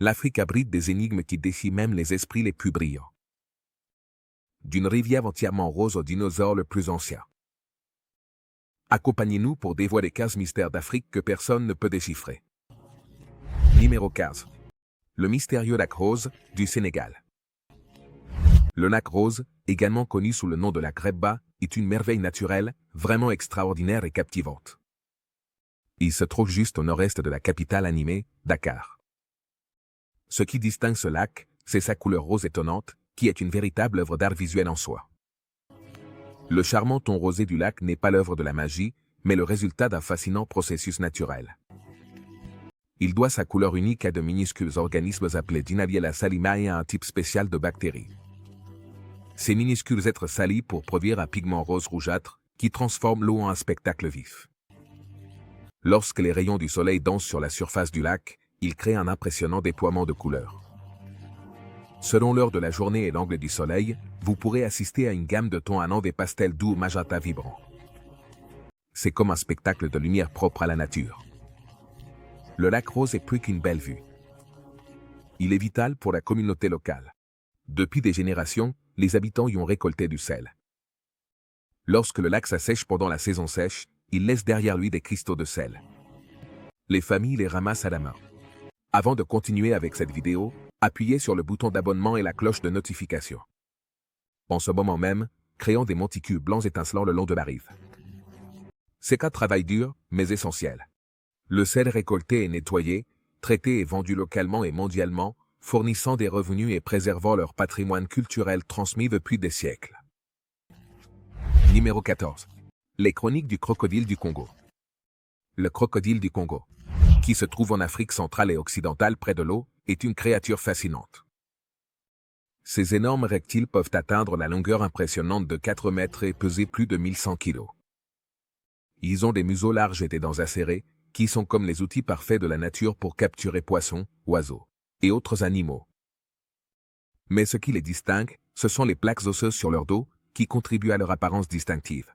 l'Afrique abrite des énigmes qui défient même les esprits les plus brillants. D'une rivière entièrement rose au dinosaure le plus ancien. Accompagnez-nous pour dévoiler 15 mystères d'Afrique que personne ne peut déchiffrer. Numéro 15. Le mystérieux lac rose du Sénégal. Le lac rose, également connu sous le nom de lac Rebba, est une merveille naturelle, vraiment extraordinaire et captivante. Il se trouve juste au nord-est de la capitale animée, Dakar. Ce qui distingue ce lac, c'est sa couleur rose étonnante, qui est une véritable œuvre d'art visuel en soi. Le charmant ton rosé du lac n'est pas l'œuvre de la magie, mais le résultat d'un fascinant processus naturel. Il doit sa couleur unique à de minuscules organismes appelés Dinaviella salima et à un type spécial de bactéries. Ces minuscules êtres salis pour produire un pigment rose rougeâtre qui transforme l'eau en un spectacle vif. Lorsque les rayons du soleil dansent sur la surface du lac, ils créent un impressionnant déploiement de couleurs. Selon l'heure de la journée et l'angle du soleil, vous pourrez assister à une gamme de tons allant des pastels doux au magenta vibrant. C'est comme un spectacle de lumière propre à la nature. Le lac rose est plus qu'une belle vue. Il est vital pour la communauté locale. Depuis des générations, les habitants y ont récolté du sel. Lorsque le lac s'assèche pendant la saison sèche, il laisse derrière lui des cristaux de sel. Les familles les ramassent à la main. Avant de continuer avec cette vidéo, appuyez sur le bouton d'abonnement et la cloche de notification. En ce moment même, créons des monticules blancs étincelants le long de la rive. C'est un travail dur, mais essentiel. Le sel récolté est nettoyé, traité et vendu localement et mondialement, fournissant des revenus et préservant leur patrimoine culturel transmis depuis des siècles. Numéro 14. Les chroniques du crocodile du Congo. Le crocodile du Congo, qui se trouve en Afrique centrale et occidentale près de l'eau, est une créature fascinante. Ces énormes reptiles peuvent atteindre la longueur impressionnante de 4 mètres et peser plus de 1100 kg. Ils ont des museaux larges et des dents acérées, qui sont comme les outils parfaits de la nature pour capturer poissons, oiseaux et autres animaux. Mais ce qui les distingue, ce sont les plaques osseuses sur leur dos, qui contribuent à leur apparence distinctive.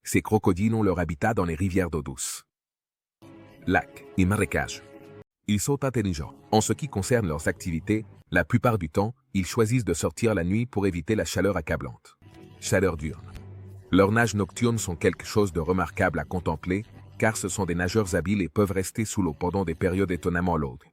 Ces crocodiles ont leur habitat dans les rivières d'eau douce, lacs et marécages. Ils sont intelligents. En ce qui concerne leurs activités, la plupart du temps, ils choisissent de sortir la nuit pour éviter la chaleur accablante. Chaleur diurne. Leurs nages nocturnes sont quelque chose de remarquable à contempler, car ce sont des nageurs habiles et peuvent rester sous l'eau pendant des périodes étonnamment longues.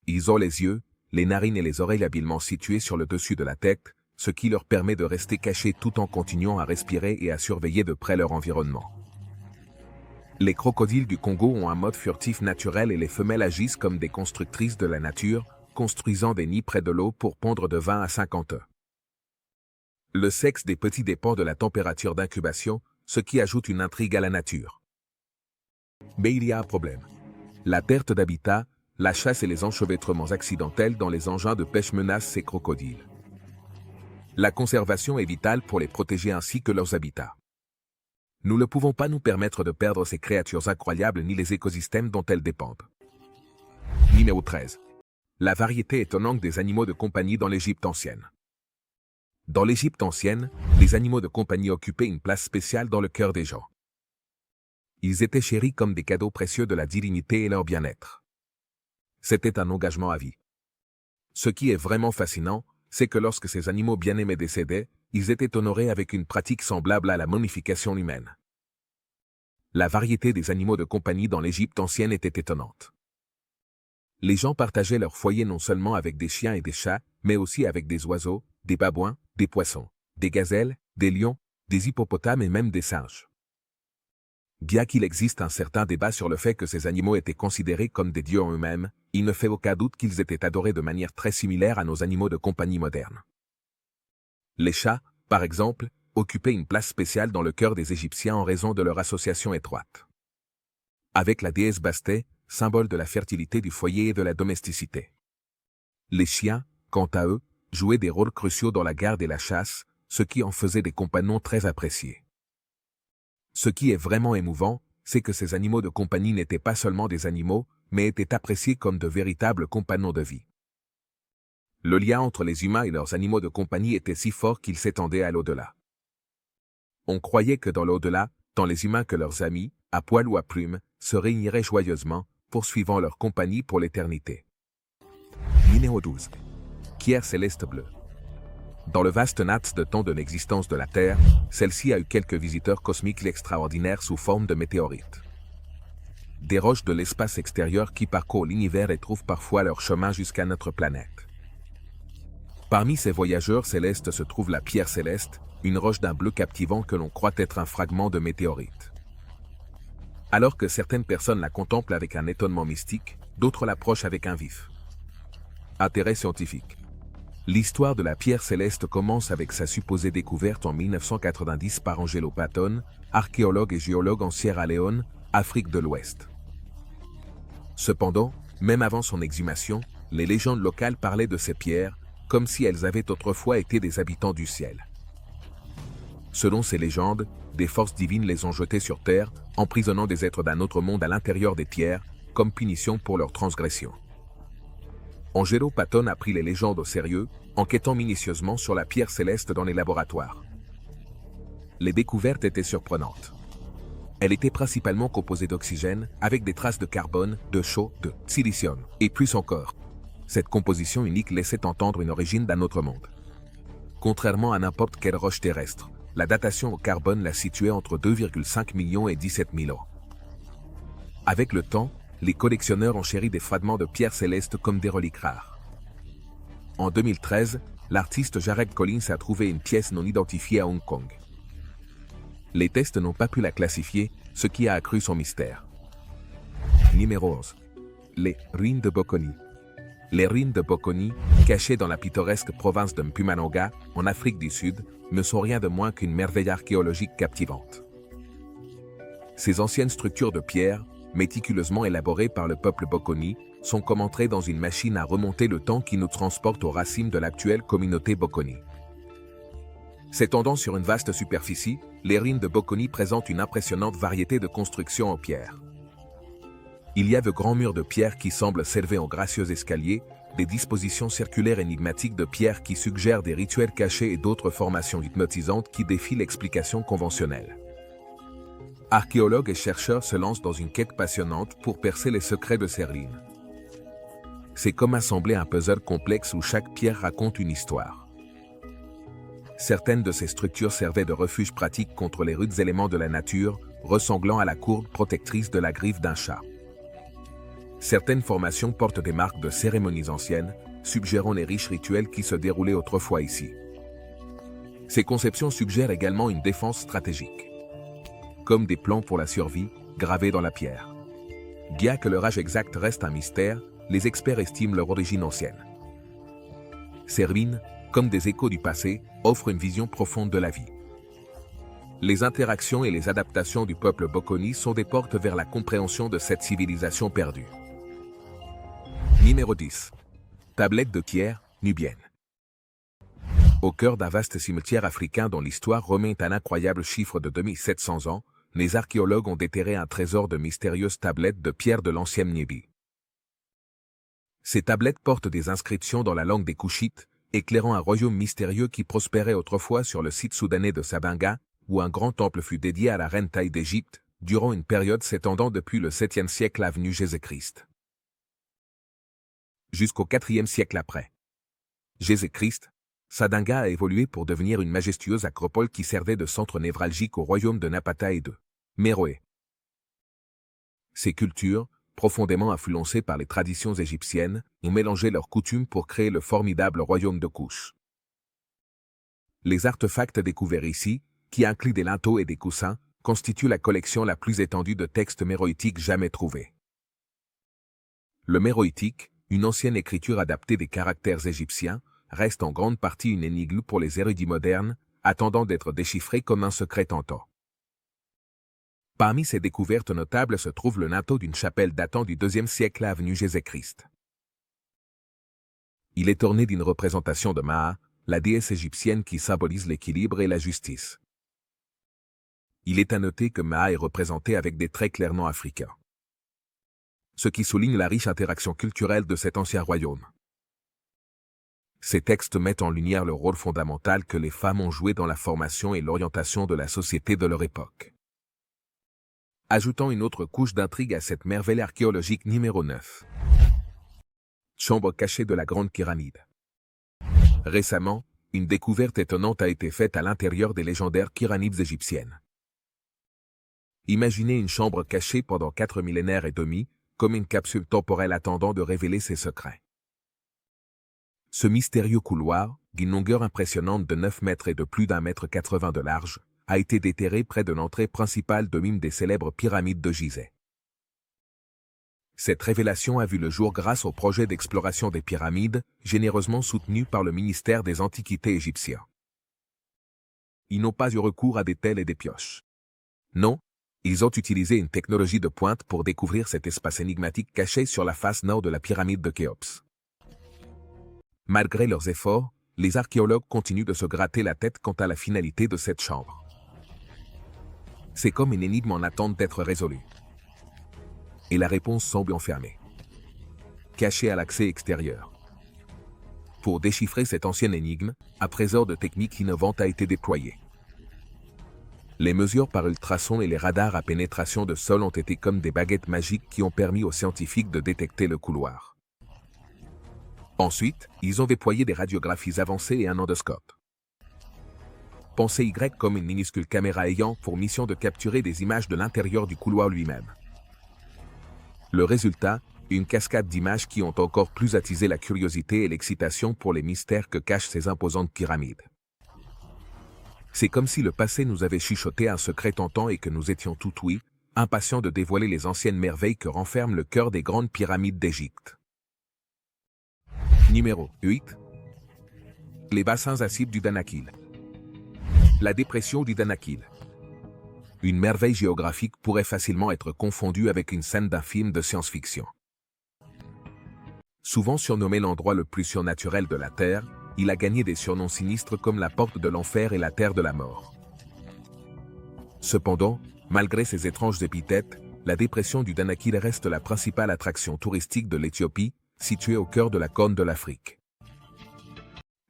Ils ont les yeux, les narines et les oreilles habilement situés sur le dessus de la tête, ce qui leur permet de rester cachés tout en continuant à respirer et à surveiller de près leur environnement. Les crocodiles du Congo ont un mode furtif naturel et les femelles agissent comme des constructrices de la nature, construisant des nids près de l'eau pour pondre de 20 à 50 œufs. Le sexe des petits dépend de la température d'incubation, ce qui ajoute une intrigue à la nature. Mais il y a un problème. La perte d'habitat, la chasse et les enchevêtrements accidentels dans les engins de pêche menacent ces crocodiles. La conservation est vitale pour les protéger ainsi que leurs habitats. Nous ne pouvons pas nous permettre de perdre ces créatures incroyables ni les écosystèmes dont elles dépendent. Numéro 13. La variété étonnante des animaux de compagnie dans l'Égypte ancienne. Dans l'Égypte ancienne, les animaux de compagnie occupaient une place spéciale dans le cœur des gens. Ils étaient chéris comme des cadeaux précieux de la divinité et leur bien-être. C'était un engagement à vie. Ce qui est vraiment fascinant, c'est que lorsque ces animaux bien-aimés décédaient, ils étaient honorés avec une pratique semblable à la momification humaine. La variété des animaux de compagnie dans l'Égypte ancienne était étonnante. Les gens partageaient leur foyer non seulement avec des chiens et des chats, mais aussi avec des oiseaux, des babouins, des poissons, des gazelles, des lions, des hippopotames et même des singes. Bien qu'il existe un certain débat sur le fait que ces animaux étaient considérés comme des dieux en eux-mêmes, il ne fait aucun doute qu'ils étaient adorés de manière très similaire à nos animaux de compagnie modernes. Les chats, par exemple, occupaient une place spéciale dans le cœur des Égyptiens en raison de leur association étroite avec la déesse Bastet, symbole de la fertilité du foyer et de la domesticité. Les chiens, quant à eux, jouaient des rôles cruciaux dans la garde et la chasse, ce qui en faisait des compagnons très appréciés. Ce qui est vraiment émouvant, c'est que ces animaux de compagnie n'étaient pas seulement des animaux, mais étaient appréciés comme de véritables compagnons de vie. Le lien entre les humains et leurs animaux de compagnie était si fort qu'il s'étendait à l'au-delà. On croyait que dans l'au-delà, tant les humains que leurs amis, à poil ou à plumes, se réuniraient joyeusement, poursuivant leur compagnie pour l'éternité. Numéro 12. Pierre céleste bleue. Dans le vaste natte de temps de l'existence de la Terre, celle-ci a eu quelques visiteurs cosmiques extraordinaires sous forme de météorites. Des roches de l'espace extérieur qui parcourent l'univers et trouvent parfois leur chemin jusqu'à notre planète. Parmi ces voyageurs célestes se trouve la pierre céleste, une roche d'un bleu captivant que l'on croit être un fragment de météorite. Alors que certaines personnes la contemplent avec un étonnement mystique, d'autres l'approchent avec un vif intérêt scientifique. L'histoire de la pierre céleste commence avec sa supposée découverte en 1990 par Angelo Patton, archéologue et géologue en Sierra Leone, Afrique de l'Ouest. Cependant, même avant son exhumation, les légendes locales parlaient de ces pierres, comme si elles avaient autrefois été des habitants du ciel. Selon ces légendes, des forces divines les ont jetées sur terre, emprisonnant des êtres d'un autre monde à l'intérieur des pierres, comme punition pour leurs transgressions. Angelo Patton a pris les légendes au sérieux, enquêtant minutieusement sur la pierre céleste dans les laboratoires. Les découvertes étaient surprenantes. Elle était principalement composée d'oxygène, avec des traces de carbone, de chaux, de silicium, et plus encore. Cette composition unique laissait entendre une origine d'un autre monde. Contrairement à n'importe quelle roche terrestre, la datation au carbone la situait entre 2,5 millions et 17 000 ans. Avec le temps, les collectionneurs ont chéri des fragments de pierres célestes comme des reliques rares. En 2013, l'artiste Jared Collins a trouvé une pièce non identifiée à Hong Kong. Les tests n'ont pas pu la classifier, ce qui a accru son mystère. Numéro 11. Les ruines de Bokoni. Les ruines de Bokoni, cachées dans la pittoresque province de Mpumalanga, en Afrique du Sud, ne sont rien de moins qu'une merveille archéologique captivante. Ces anciennes structures de pierre, méticuleusement élaborées par le peuple Bokoni, sont comme entrées dans une machine à remonter le temps qui nous transporte aux racines de l'actuelle communauté Bokoni. S'étendant sur une vaste superficie, les ruines de Bokoni présentent une impressionnante variété de constructions en pierre. Il y a de grands murs de pierre qui semblent s'élever en gracieux escaliers, des dispositions circulaires énigmatiques de pierre qui suggèrent des rituels cachés et d'autres formations hypnotisantes qui défient l'explication conventionnelle. Archéologues et chercheurs se lancent dans une quête passionnante pour percer les secrets de ces ruines. C'est comme assembler un puzzle complexe où chaque pierre raconte une histoire. Certaines de ces structures servaient de refuge pratique contre les rudes éléments de la nature, ressemblant à la courbe protectrice de la griffe d'un chat. Certaines formations portent des marques de cérémonies anciennes, suggérant les riches rituels qui se déroulaient autrefois ici. Ces conceptions suggèrent également une défense stratégique, comme des plans pour la survie, gravés dans la pierre. Bien que leur âge exact reste un mystère, les experts estiment leur origine ancienne. Ces ruines, comme des échos du passé, offrent une vision profonde de la vie. Les interactions et les adaptations du peuple Bokoni sont des portes vers la compréhension de cette civilisation perdue. Numéro 10. Tablette de pierre, nubienne. Au cœur d'un vaste cimetière africain dont l'histoire remonte à un incroyable chiffre de 2700 ans, les archéologues ont déterré un trésor de mystérieuses tablettes de pierre de l'ancienne Nubie. Ces tablettes portent des inscriptions dans la langue des Couchites, éclairant un royaume mystérieux qui prospérait autrefois sur le site soudanais de Sabinga, où un grand temple fut dédié à la reine Taï d'Égypte, durant une période s'étendant depuis le 7e siècle avenue Jésus-Christ jusqu'au 4e siècle après Jésus-Christ, Sabinga a évolué pour devenir une majestueuse acropole qui servait de centre névralgique au royaume de Napata et de Méroé. Ces cultures, profondément influencées par les traditions égyptiennes, ont mélangé leurs coutumes pour créer le formidable royaume de Kouch. Les artefacts découverts ici, qui incluent des linteaux et des coussins, constituent la collection la plus étendue de textes méroïtiques jamais trouvés. Le méroïtique, une ancienne écriture adaptée des caractères égyptiens, reste en grande partie une énigme pour les érudits modernes, attendant d'être déchiffrée comme un secret tentant. Parmi ces découvertes notables se trouve le linteau d'une chapelle datant du 2e siècle avenue Jésus-Christ. Il est orné d'une représentation de Maa, la déesse égyptienne qui symbolise l'équilibre et la justice. Il est à noter que Maa est représentée avec des traits clairement africains, ce qui souligne la riche interaction culturelle de cet ancien royaume. Ces textes mettent en lumière le rôle fondamental que les femmes ont joué dans la formation et l'orientation de la société de leur époque. ajoutant une autre couche d'intrigue à cette merveille archéologique numéro 9. Chambre cachée de la Grande Pyramide. Récemment, une découverte étonnante a été faite à l'intérieur des légendaires pyramides égyptiennes. Imaginez une chambre cachée pendant 4 millénaires et demi, comme une capsule temporelle attendant de révéler ses secrets. Ce mystérieux couloir, d'une longueur impressionnante de 9 mètres et de plus d'1,80 m de large, a été déterré près de l'entrée principale de l'une des célèbres pyramides de Gizeh. Cette révélation a vu le jour grâce au projet d'exploration des pyramides, généreusement soutenu par le ministère des Antiquités égyptien. Ils n'ont pas eu recours à des pelles et des pioches. Non, ils ont utilisé une technologie de pointe pour découvrir cet espace énigmatique caché sur la face nord de la pyramide de Khéops. Malgré leurs efforts, les archéologues continuent de se gratter la tête quant à la finalité de cette chambre. C'est comme une énigme en attente d'être résolue. Et la réponse semble enfermée, cachée à l'accès extérieur. Pour déchiffrer cette ancienne énigme, un trésor de techniques innovantes a été déployé. Les mesures par ultrasons et les radars à pénétration de sol ont été comme des baguettes magiques qui ont permis aux scientifiques de détecter le couloir. Ensuite, ils ont déployé des radiographies avancées et un endoscope. Pensez Y comme une minuscule caméra ayant pour mission de capturer des images de l'intérieur du couloir lui-même. Le résultat, une cascade d'images qui ont encore plus attisé la curiosité et l'excitation pour les mystères que cachent ces imposantes pyramides. C'est comme si le passé nous avait chuchoté un secret tentant et que nous étions tout ouïs, impatients de dévoiler les anciennes merveilles que renferme le cœur des grandes pyramides d'Égypte. Numéro 8. Les bassins acides du Danakil. La dépression du Danakil. Une merveille géographique pourrait facilement être confondue avec une scène d'un film de science-fiction. Souvent surnommé l'endroit le plus surnaturel de la Terre, il a gagné des surnoms sinistres comme la porte de l'enfer et la terre de la mort. Cependant, malgré ces étranges épithètes, la dépression du Danakil reste la principale attraction touristique de l'Éthiopie, située au cœur de la Corne de l'Afrique.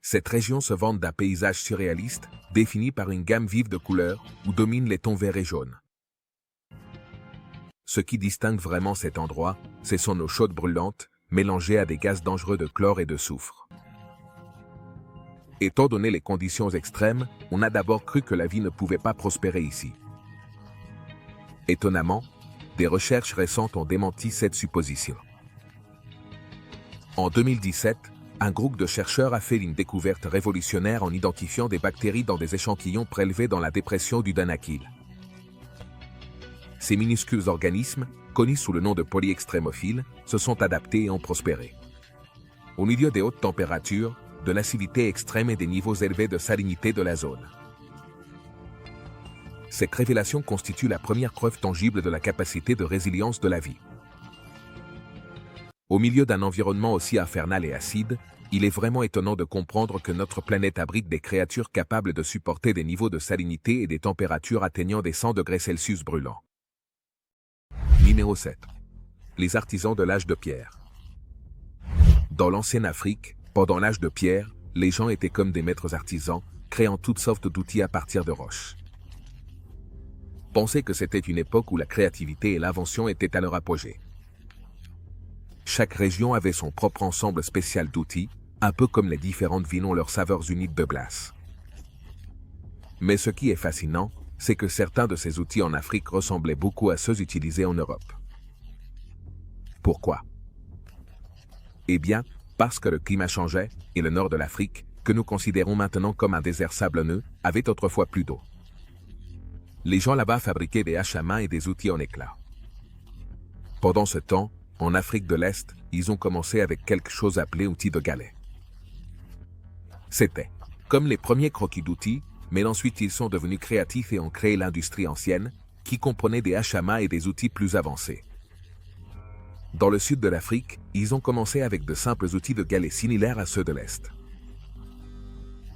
Cette région se vante d'un paysage surréaliste, défini par une gamme vive de couleurs, où dominent les tons verts et jaunes. Ce qui distingue vraiment cet endroit, c'est son eau chaude brûlante, mélangée à des gaz dangereux de chlore et de soufre. Étant donné les conditions extrêmes, on a d'abord cru que la vie ne pouvait pas prospérer ici. Étonnamment, des recherches récentes ont démenti cette supposition. En 2017, un groupe de chercheurs a fait une découverte révolutionnaire en identifiant des bactéries dans des échantillons prélevés dans la dépression du Danakil. Ces minuscules organismes, connus sous le nom de polyextrémophiles, se sont adaptés et ont prospéré. Au milieu des hautes températures, de l'acidité extrême et des niveaux élevés de salinité de la zone. Cette révélation constitue la première preuve tangible de la capacité de résilience de la vie. Au milieu d'un environnement aussi infernal et acide, il est vraiment étonnant de comprendre que notre planète abrite des créatures capables de supporter des niveaux de salinité et des températures atteignant des 100 degrés Celsius brûlants. Numéro 7. Les artisans de l'âge de pierre. Dans l'ancienne Afrique, pendant l'âge de pierre, les gens étaient comme des maîtres artisans, créant toutes sortes d'outils à partir de roches. Pensez que c'était une époque où la créativité et l'invention étaient à leur apogée. Chaque région avait son propre ensemble spécial d'outils, un peu comme les différentes villes ont leurs saveurs uniques de glace. Mais ce qui est fascinant, c'est que certains de ces outils en Afrique ressemblaient beaucoup à ceux utilisés en Europe. Pourquoi? Eh bien, parce que le climat changeait, et le nord de l'Afrique, que nous considérons maintenant comme un désert sablonneux, avait autrefois plus d'eau. Les gens là-bas fabriquaient des haches à main et des outils en éclats. Pendant ce temps, en Afrique de l'Est, ils ont commencé avec quelque chose appelé outils de galets. C'était comme les premiers croquis d'outils, mais ensuite ils sont devenus créatifs et ont créé l'industrie ancienne, qui comprenait des haches à main et des outils plus avancés. Dans le sud de l'Afrique, ils ont commencé avec de simples outils de galets similaires à ceux de l'Est.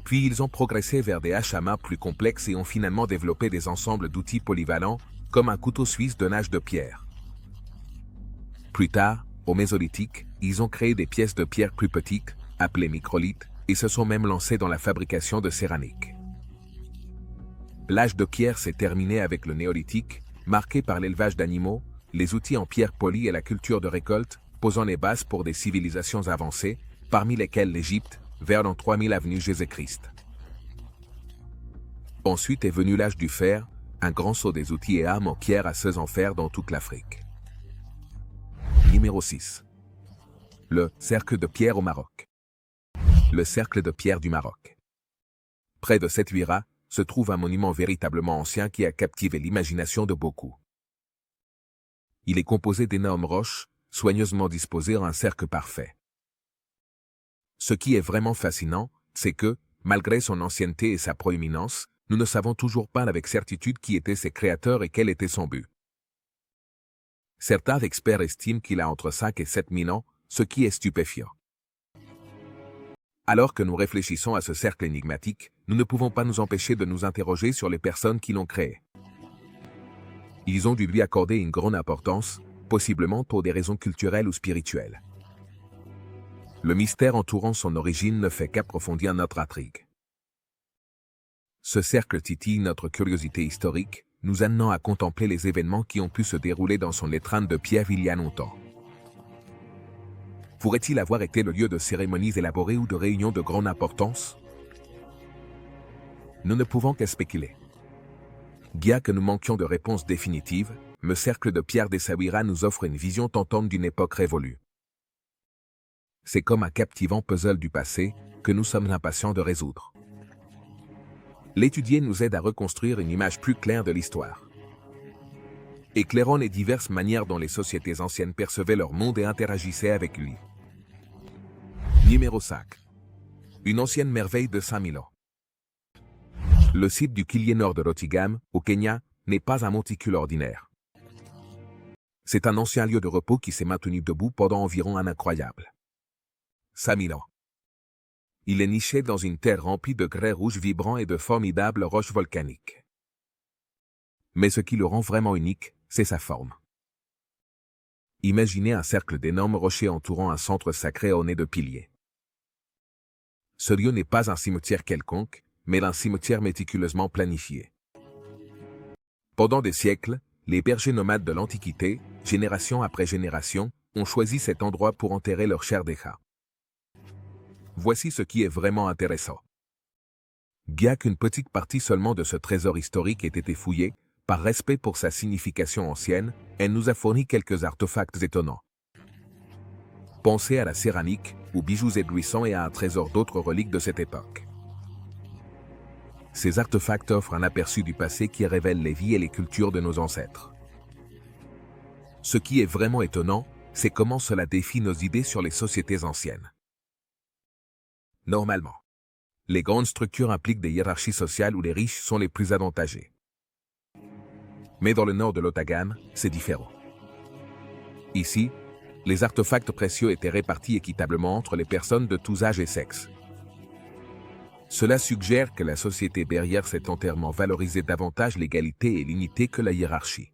Puis ils ont progressé vers des haches à main plus complexes et ont finalement développé des ensembles d'outils polyvalents, comme un couteau suisse d'un âge de pierre. Plus tard, au Mésolithique, ils ont créé des pièces de pierre plus petites, appelées microlithes, et se sont même lancés dans la fabrication de céramique. L'âge de pierre s'est terminé avec le Néolithique, marquée par l'élevage d'animaux, les outils en pierre polie et la culture de récolte, posant les bases pour des civilisations avancées, parmi lesquelles l'Égypte, vers l'an 3000 avenue Jésus-Christ. Ensuite est venu l'âge du fer, un grand saut des outils et armes en pierre à ceux en fer dans toute l'Afrique. Numéro 6. Le cercle de pierre au Maroc. Le cercle de pierre du Maroc. Près de cette Huira se trouve un monument véritablement ancien qui a captivé l'imagination de beaucoup. Il est composé d'énormes roches, soigneusement disposées en un cercle parfait. Ce qui est vraiment fascinant, c'est que, malgré son ancienneté et sa proéminence, nous ne savons toujours pas avec certitude qui étaient ses créateurs et quel était son but. Certains experts estiment qu'il a entre 5 et 7 000 ans, ce qui est stupéfiant. Alors que nous réfléchissons à ce cercle énigmatique, nous ne pouvons pas nous empêcher de nous interroger sur les personnes qui l'ont créé. Ils ont dû lui accorder une grande importance, possiblement pour des raisons culturelles ou spirituelles. Le mystère entourant son origine ne fait qu'approfondir notre intrigue. Ce cercle titille notre curiosité historique, nous amenant à contempler les événements qui ont pu se dérouler dans son étreinte de pierre il y a longtemps. Pourrait-il avoir été le lieu de cérémonies élaborées ou de réunions de grande importance? Nous ne pouvons que spéculer. Bien que nous manquions de réponses définitives, le cercle de pierre d'Essaouira nous offre une vision tentante d'une époque révolue. C'est comme un captivant puzzle du passé que nous sommes impatients de résoudre. L'étudier nous aide à reconstruire une image plus claire de l'histoire, éclairant les diverses manières dont les sociétés anciennes percevaient leur monde et interagissaient avec lui. Numéro 5. Une ancienne merveille de 5000 ans. Le site du Killié Nord de Rottingham, au Kenya, n'est pas un monticule ordinaire. C'est un ancien lieu de repos qui s'est maintenu debout pendant environ un incroyable 5000 ans. Il est niché dans une terre remplie de grès rouges vibrants et de formidables roches volcaniques. Mais ce qui le rend vraiment unique, c'est sa forme. Imaginez un cercle d'énormes rochers entourant un centre sacré orné de piliers. Ce lieu n'est pas un cimetière quelconque, mais un cimetière méticuleusement planifié. Pendant des siècles, les bergers nomades de l'Antiquité, génération après génération, ont choisi cet endroit pour enterrer leur chair d'écha. Voici ce qui est vraiment intéressant. Bien qu'une petite partie seulement de ce trésor historique ait été fouillée, par respect pour sa signification ancienne, elle nous a fourni quelques artefacts étonnants. Pensez à la céramique, aux bijoux éblouissants et à un trésor d'autres reliques de cette époque. Ces artefacts offrent un aperçu du passé qui révèle les vies et les cultures de nos ancêtres. Ce qui est vraiment étonnant, c'est comment cela défie nos idées sur les sociétés anciennes. Normalement, les grandes structures impliquent des hiérarchies sociales où les riches sont les plus avantagés. Mais dans le nord de l'Otagan, c'est différent. Ici, les artefacts précieux étaient répartis équitablement entre les personnes de tous âges et sexes. Cela suggère que la société berrière s'est entièrement valorisée davantage l'égalité et l'unité que la hiérarchie.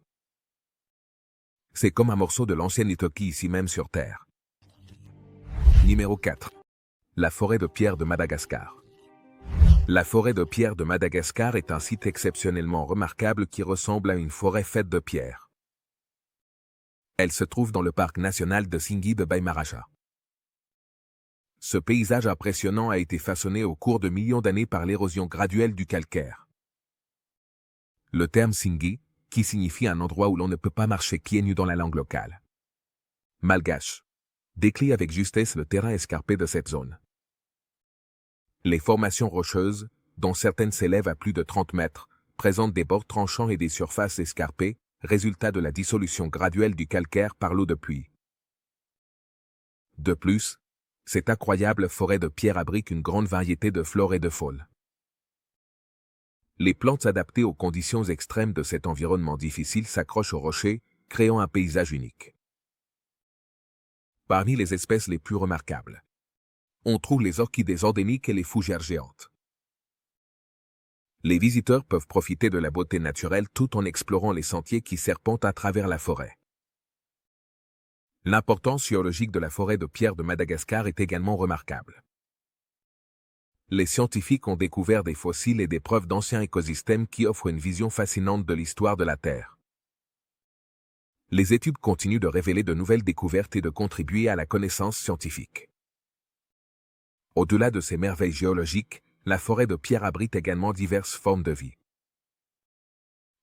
C'est comme un morceau de l'ancienne Itoki ici même sur Terre. Numéro 4. La forêt de pierre de Madagascar. La forêt de pierre de Madagascar est un site exceptionnellement remarquable qui ressemble à une forêt faite de pierre. Elle se trouve dans le parc national de Singui de Baimaraja. Ce paysage impressionnant a été façonné au cours de millions d'années par l'érosion graduelle du calcaire. Le terme Singui, qui signifie un endroit où l'on ne peut pas marcher pieds nus dans la langue locale malgache, décrit avec justesse le terrain escarpé de cette zone. Les formations rocheuses, dont certaines s'élèvent à plus de 30 mètres, présentent des bords tranchants et des surfaces escarpées, résultat de la dissolution graduelle du calcaire par l'eau de pluie. De plus, cette incroyable forêt de pierre abrite une grande variété de flore et de faune. Les plantes adaptées aux conditions extrêmes de cet environnement difficile s'accrochent aux rochers, créant un paysage unique. Parmi les espèces les plus remarquables, on trouve les orchidées endémiques et les fougères géantes. Les visiteurs peuvent profiter de la beauté naturelle tout en explorant les sentiers qui serpentent à travers la forêt. L'importance géologique de la forêt de pierre de Madagascar est également remarquable. Les scientifiques ont découvert des fossiles et des preuves d'anciens écosystèmes qui offrent une vision fascinante de l'histoire de la Terre. Les études continuent de révéler de nouvelles découvertes et de contribuer à la connaissance scientifique. Au-delà de ces merveilles géologiques, la forêt de pierre abrite également diverses formes de vie.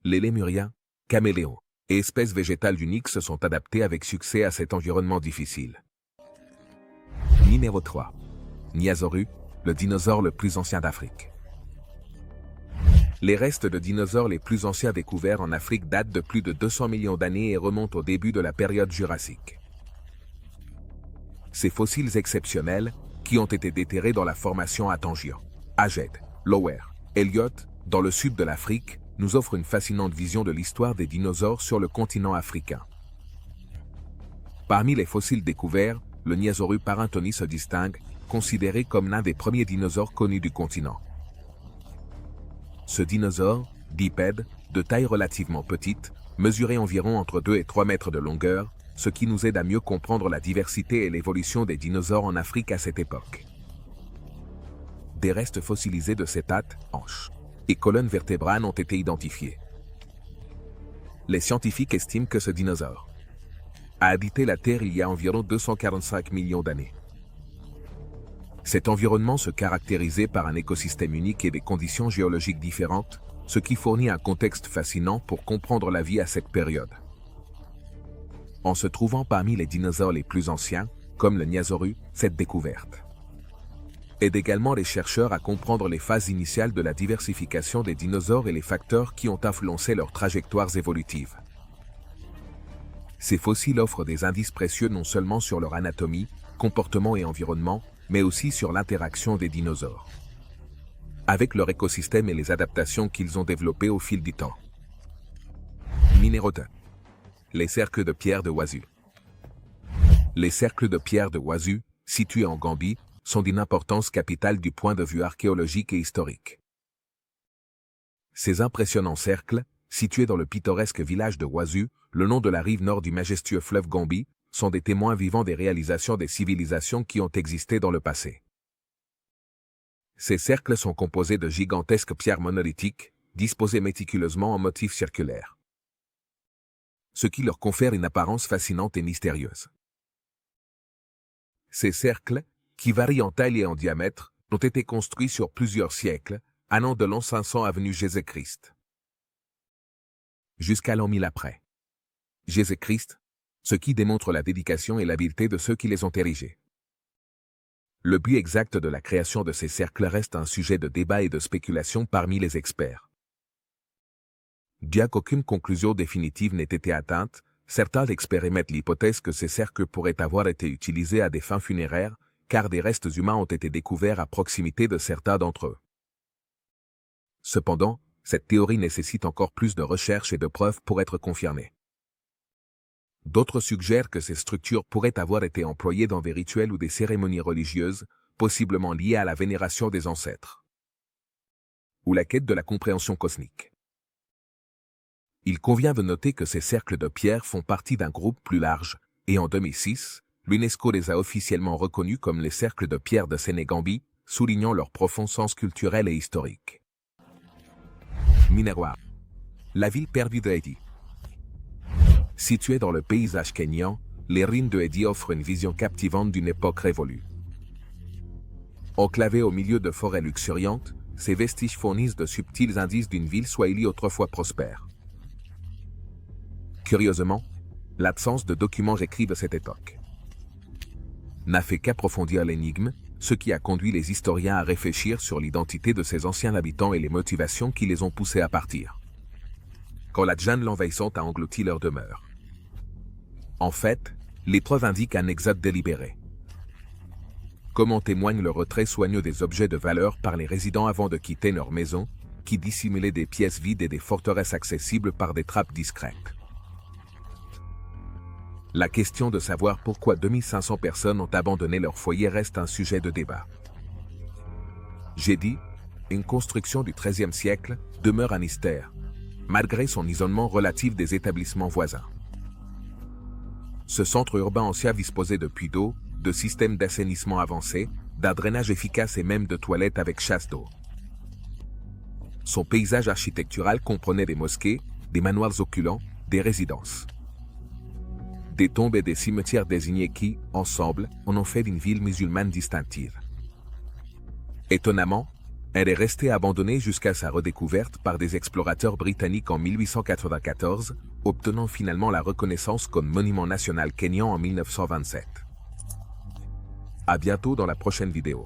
Les lémuriens, caméléons et espèces végétales uniques se sont adaptés avec succès à cet environnement difficile. Numéro 3. Niazoru, le dinosaure le plus ancien d'Afrique. Les restes de dinosaures les plus anciens découverts en Afrique datent de plus de 200 millions d'années et remontent au début de la période jurassique. Ces fossiles exceptionnels, qui ont été déterrés dans la formation Atangian, Aged, Lower, Elliott, dans le sud de l'Afrique, nous offrent une fascinante vision de l'histoire des dinosaures sur le continent africain. Parmi les fossiles découverts, le Niazoru parintoni se distingue, considéré comme l'un des premiers dinosaures connus du continent. Ce dinosaure, bipède, de taille relativement petite, mesurait environ entre 2 et 3 mètres de longueur, ce qui nous aide à mieux comprendre la diversité et l'évolution des dinosaures en Afrique à cette époque. Des restes fossilisés de ces pattes, hanches et colonnes vertébrales ont été identifiés. Les scientifiques estiment que ce dinosaure a habité la Terre il y a environ 245 millions d'années. Cet environnement se caractérisait par un écosystème unique et des conditions géologiques différentes, ce qui fournit un contexte fascinant pour comprendre la vie à cette période. En se trouvant parmi les dinosaures les plus anciens, comme le Niazoru, cette découverte aide également les chercheurs à comprendre les phases initiales de la diversification des dinosaures et les facteurs qui ont influencé leurs trajectoires évolutives. Ces fossiles offrent des indices précieux non seulement sur leur anatomie, comportement et environnement, mais aussi sur l'interaction des dinosaures avec leur écosystème et les adaptations qu'ils ont développées au fil du temps. Numéro 2. Les cercles de pierre de Wazu. Les cercles de pierre de Wazu, situés en Gambie, sont d'une importance capitale du point de vue archéologique et historique. Ces impressionnants cercles, situés dans le pittoresque village de Wazu, le long de la rive nord du majestueux fleuve Gambie, sont des témoins vivants des réalisations des civilisations qui ont existé dans le passé. Ces cercles sont composés de gigantesques pierres monolithiques, disposées méticuleusement en motifs circulaires, ce qui leur confère une apparence fascinante et mystérieuse. Ces cercles, qui varient en taille et en diamètre, ont été construits sur plusieurs siècles, allant de l'an 500 avenue Jésus-Christ jusqu'à l'an 1000 après Jésus-Christ, ce qui démontre la dédication et l'habileté de ceux qui les ont érigés. Le but exact de la création de ces cercles reste un sujet de débat et de spéculation parmi les experts. Bien qu'aucune conclusion définitive n'ait été atteinte, certains experts émettent l'hypothèse que ces cercles pourraient avoir été utilisés à des fins funéraires, car des restes humains ont été découverts à proximité de certains d'entre eux. Cependant, cette théorie nécessite encore plus de recherches et de preuves pour être confirmée. D'autres suggèrent que ces structures pourraient avoir été employées dans des rituels ou des cérémonies religieuses, possiblement liées à la vénération des ancêtres ou la quête de la compréhension cosmique. Il convient de noter que ces cercles de pierre font partie d'un groupe plus large, et en 2006, l'UNESCO les a officiellement reconnus comme les cercles de pierre de Sénégambie, soulignant leur profond sens culturel et historique. Minerwa. La ville perdue de Edi. Située dans le paysage kényan, les ruines de Edi offrent une vision captivante d'une époque révolue. Enclavées au milieu de forêts luxuriantes, ces vestiges fournissent de subtils indices d'une ville swahili autrefois prospère. Curieusement, l'absence de documents écrits de cette époque n'a fait qu'approfondir l'énigme, ce qui a conduit les historiens à réfléchir sur l'identité de ces anciens habitants et les motivations qui les ont poussés à partir quand la jungle envahissante a englouti leur demeure. En fait, les preuves indiquent un exode délibéré, comme en témoigne le retrait soigneux des objets de valeur par les résidents avant de quitter leur maison, qui dissimulaient des pièces vides et des forteresses accessibles par des trappes discrètes. La question de savoir pourquoi 2500 personnes ont abandonné leur foyer reste un sujet de débat. J'ai dit, une construction du XIIIe siècle demeure un mystère, malgré son isolement relatif des établissements voisins. Ce centre urbain ancien disposait de puits d'eau, de systèmes d'assainissement avancés, d'un drainage efficace et même de toilettes avec chasse d'eau. Son paysage architectural comprenait des mosquées, des manoirs opulents, des résidences Des tombes et des cimetières désignés qui, ensemble, en ont fait une ville musulmane distinctive. Étonnamment, elle est restée abandonnée jusqu'à sa redécouverte par des explorateurs britanniques en 1894, obtenant finalement la reconnaissance comme monument national kényan en 1927. À bientôt dans la prochaine vidéo.